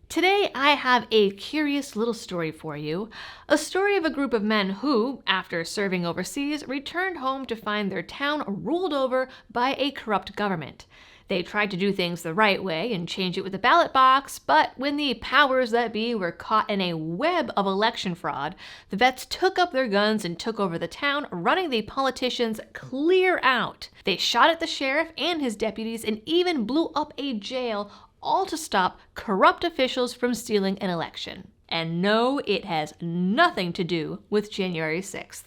Today, I have a curious little story for you. A story of a group of men who, after serving overseas, returned home to find their town ruled over by a corrupt government. They tried to do things the right way and change it with a ballot box, but when the powers that be were caught in a web of election fraud, the vets took up their guns and took over the town, running the politicians clear out. They shot at the sheriff and his deputies and even blew up a jail, all to stop corrupt officials from stealing an election. And no, it has nothing to do with January 6th.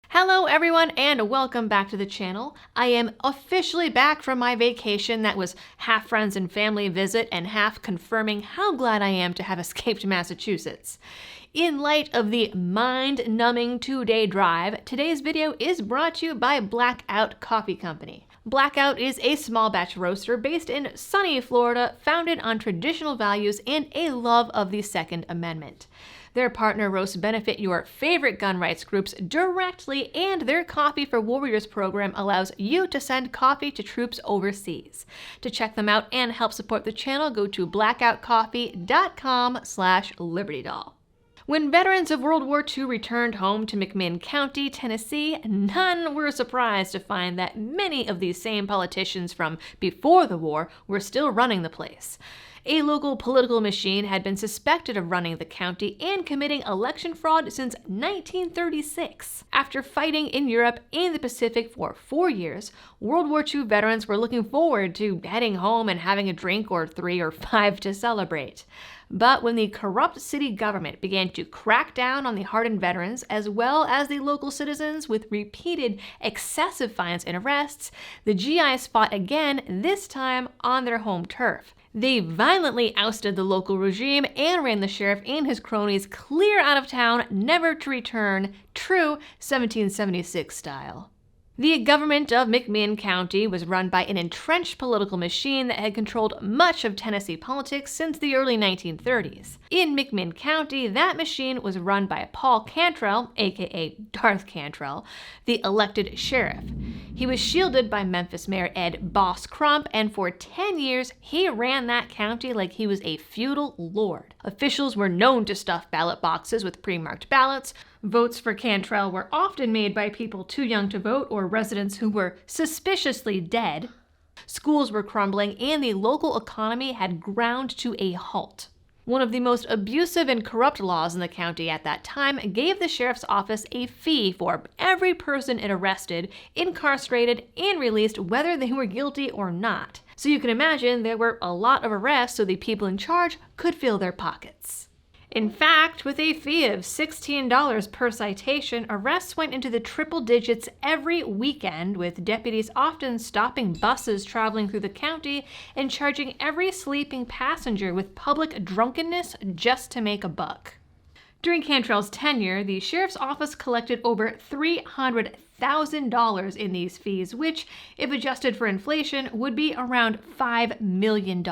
Hello everyone and welcome back to the channel. I am officially back from my vacation that was half friends and family visit and half confirming how glad I am to have escaped Massachusetts. In light of the mind-numbing 2-day drive, today's video is brought to you by Blackout Coffee Company. Blackout is a small batch roaster based in sunny Florida, founded on traditional values and a love of the Second Amendment. Their partner roasts benefit your favorite gun rights groups directly, and their Coffee for Warriors program allows you to send coffee to troops overseas. To check them out and help support the channel, go to blackoutcoffee.com/libertydoll. When veterans of World War II returned home to McMinn County, Tennessee, none were surprised to find that many of these same politicians from before the war were still running the place. A local political machine had been suspected of running the county and committing election fraud since 1936. After fighting in Europe and the Pacific for 4 years, World War II veterans were looking forward to heading home and having a drink or 3 or 5 to celebrate. But when the corrupt city government began to crack down on the hardened veterans, as well as the local citizens with repeated excessive fines and arrests, the GIs fought again, this time on their home turf. They violently ousted the local regime and ran the sheriff and his cronies clear out of town, never to return, true 1776 style. The government of McMinn County was run by an entrenched political machine that had controlled much of Tennessee politics since the early 1930s. In McMinn County, that machine was run by Paul Cantrell, aka Darth Cantrell, the elected sheriff. He was shielded by Memphis Mayor Ed Boss Crump, and for 10 years, he ran that county like he was a feudal lord. Officials were known to stuff ballot boxes with pre-marked ballots. Votes for Cantrell were often made by people too young to vote or residents who were suspiciously dead. Schools were crumbling and the local economy had ground to a halt. One of the most abusive and corrupt laws in the county at that time gave the sheriff's office a fee for every person it arrested, incarcerated, and released, whether they were guilty or not. So you can imagine there were a lot of arrests so the people in charge could fill their pockets. In fact, with a fee of $16 per citation, arrests went into the triple digits every weekend, with deputies often stopping buses traveling through the county and charging every sleeping passenger with public drunkenness just to make a buck. During Cantrell's tenure, the sheriff's office collected over $300,000 in these fees, which, if adjusted for inflation, would be around $5 million.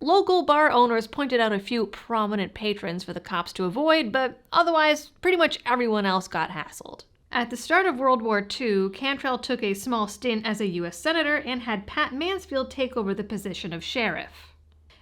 Local bar owners pointed out a few prominent patrons for the cops to avoid, but otherwise, pretty much everyone else got hassled. At the start of World War II, Cantrell took a small stint as a U.S. Senator and had Pat Mansfield take over the position of sheriff.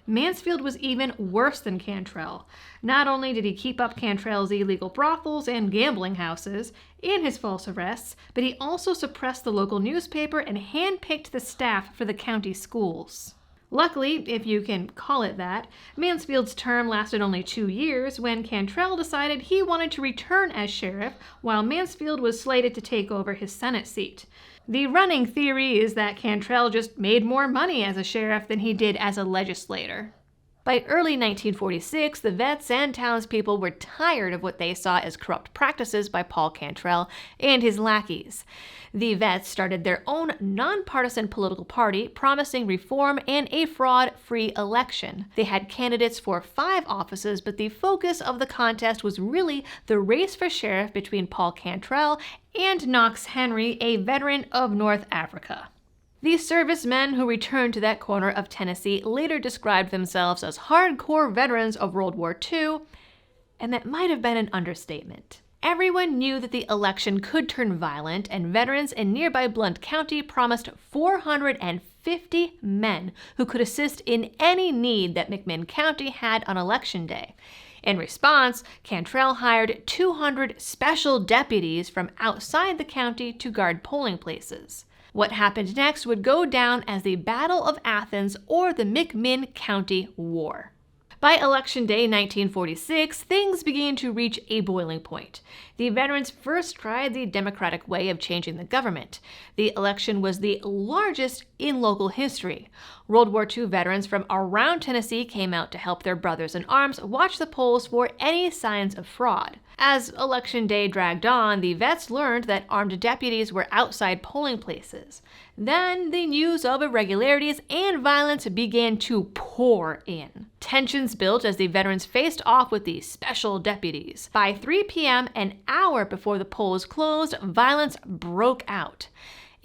Mansfield was even worse than Cantrell. Not only did he keep up Cantrell's illegal brothels and gambling houses and his false arrests, but he also suppressed the local newspaper and handpicked the staff for the county schools. Luckily, if you can call it that, Mansfield's term lasted only 2 years when Cantrell decided he wanted to return as sheriff, while Mansfield was slated to take over his Senate seat. The running theory is that Cantrell just made more money as a sheriff than he did as a legislator. By early 1946, the vets and townspeople were tired of what they saw as corrupt practices by Paul Cantrell and his lackeys. The vets started their own nonpartisan political party, promising reform and a fraud-free election. They had candidates for 5 offices, but the focus of the contest was really the race for sheriff between Paul Cantrell and Knox Henry, a veteran of North Africa. These servicemen who returned to that corner of Tennessee later described themselves as hardcore veterans of World War II, and that might have been an understatement. Everyone knew that the election could turn violent, and veterans in nearby Blount County promised 450 men who could assist in any need that McMinn County had on Election Day. In response, Cantrell hired 200 special deputies from outside the county to guard polling places. What happened next would go down as the Battle of Athens or the McMinn County War. By Election Day 1946, things began to reach a boiling point. The veterans first tried the democratic way of changing the government. The election was the largest in local history. World War II veterans from around Tennessee came out to help their brothers in arms watch the polls for any signs of fraud. As Election Day dragged on, the vets learned that armed deputies were outside polling places. Then the news of irregularities and violence began to pour in. Tensions built as the veterans faced off with the special deputies. By 3 p.m., an hour before the polls closed, violence broke out.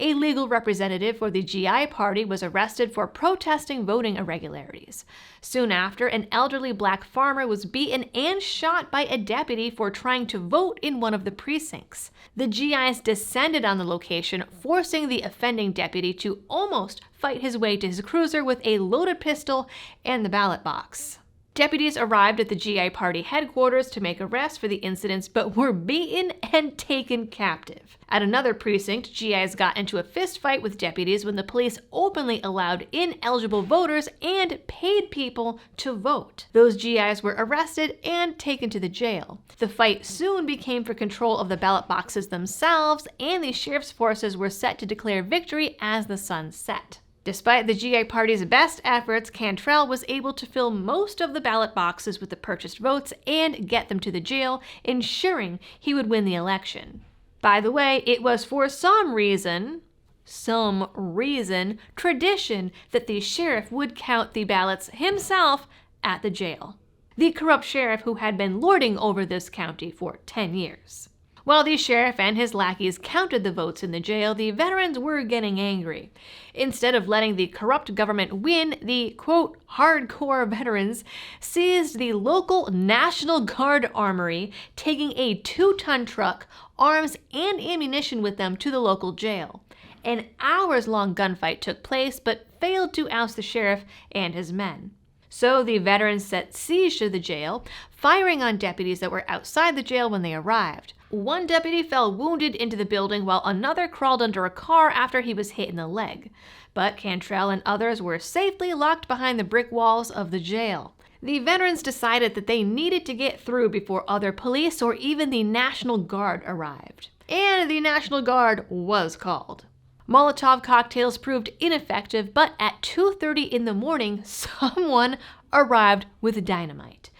A legal representative for the GI Party was arrested for protesting voting irregularities. Soon after, an elderly black farmer was beaten and shot by a deputy for trying to vote in one of the precincts. The GIs descended on the location, forcing the offending deputy to almost fight his way to his cruiser with a loaded pistol and the ballot box. Deputies arrived at the GI Party headquarters to make arrests for the incidents, but were beaten and taken captive. At another precinct, GIs got into a fist fight with deputies when the police openly allowed ineligible voters and paid people to vote. Those GIs were arrested and taken to the jail. The fight soon became for control of the ballot boxes themselves, and the sheriff's forces were set to declare victory as the sun set. Despite the GI Party's best efforts, Cantrell was able to fill most of the ballot boxes with the purchased votes and get them to the jail, ensuring he would win the election. By the way, it was for some reason, tradition that the sheriff would count the ballots himself at the jail. The corrupt sheriff who had been lording over this county for 10 years. While the sheriff and his lackeys counted the votes in the jail, the veterans were getting angry. Instead of letting the corrupt government win, the, quote, hardcore veterans seized the local National Guard armory, taking a 2-ton truck, arms, and ammunition with them to the local jail. An hours-long gunfight took place, but failed to oust the sheriff and his men. So the veterans set siege to the jail, firing on deputies that were outside the jail when they arrived. One deputy fell wounded into the building while another crawled under a car after he was hit in the leg. But Cantrell and others were safely locked behind the brick walls of the jail. The veterans decided that they needed to get through before other police or even the National Guard arrived. And the National Guard was called. Molotov cocktails proved ineffective, but at 2:30 in the morning, someone arrived with dynamite.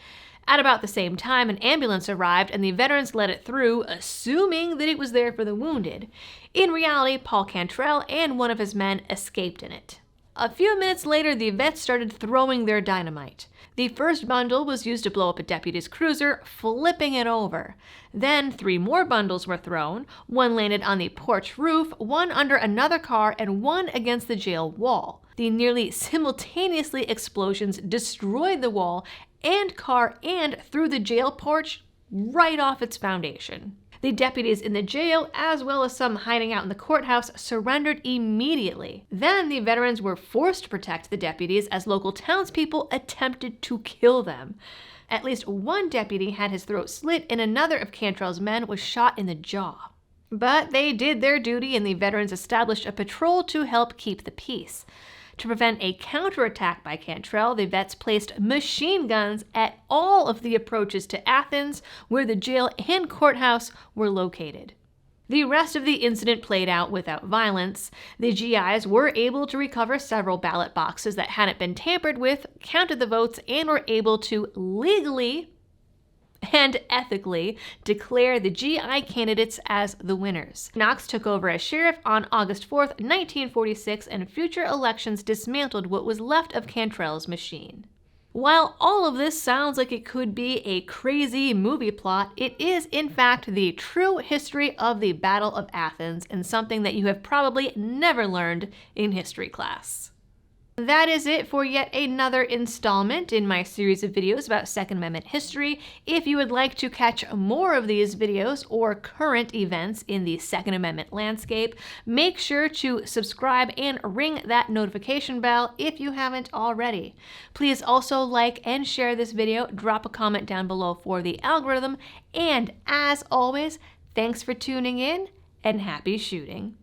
At about the same time, an ambulance arrived and the veterans let it through, assuming that it was there for the wounded. In reality, Paul Cantrell and one of his men escaped in it. A few minutes later, the vets started throwing their dynamite. The first bundle was used to blow up a deputy's cruiser, flipping it over. Then 3 more bundles were thrown. One landed on the porch roof, one under another car, and one against the jail wall. The nearly simultaneously explosions destroyed the wall and car and threw the jail porch right off its foundation. The deputies in the jail, as well as some hiding out in the courthouse, surrendered immediately. Then the veterans were forced to protect the deputies as local townspeople attempted to kill them. At least one deputy had his throat slit and another of Cantrell's men was shot in the jaw. But they did their duty and the veterans established a patrol to help keep the peace. To prevent a counterattack by Cantrell, the vets placed machine guns at all of the approaches to Athens, where the jail and courthouse were located. The rest of the incident played out without violence. The GIs were able to recover several ballot boxes that hadn't been tampered with, counted the votes, and were able to legally and ethically declare the GI candidates as the winners. Knox took over as sheriff on August 4th, 1946, and future elections dismantled what was left of Cantrell's machine. While all of this sounds like it could be a crazy movie plot, it is in fact the true history of the Battle of Athens and something that you have probably never learned in history class. That is it for yet another installment in my series of videos about Second Amendment history. If you would like to catch more of these videos or current events in the Second Amendment landscape, make sure to subscribe and ring that notification bell if you haven't already. Please also like and share this video, drop a comment down below for the algorithm, and as always, thanks for tuning in and happy shooting.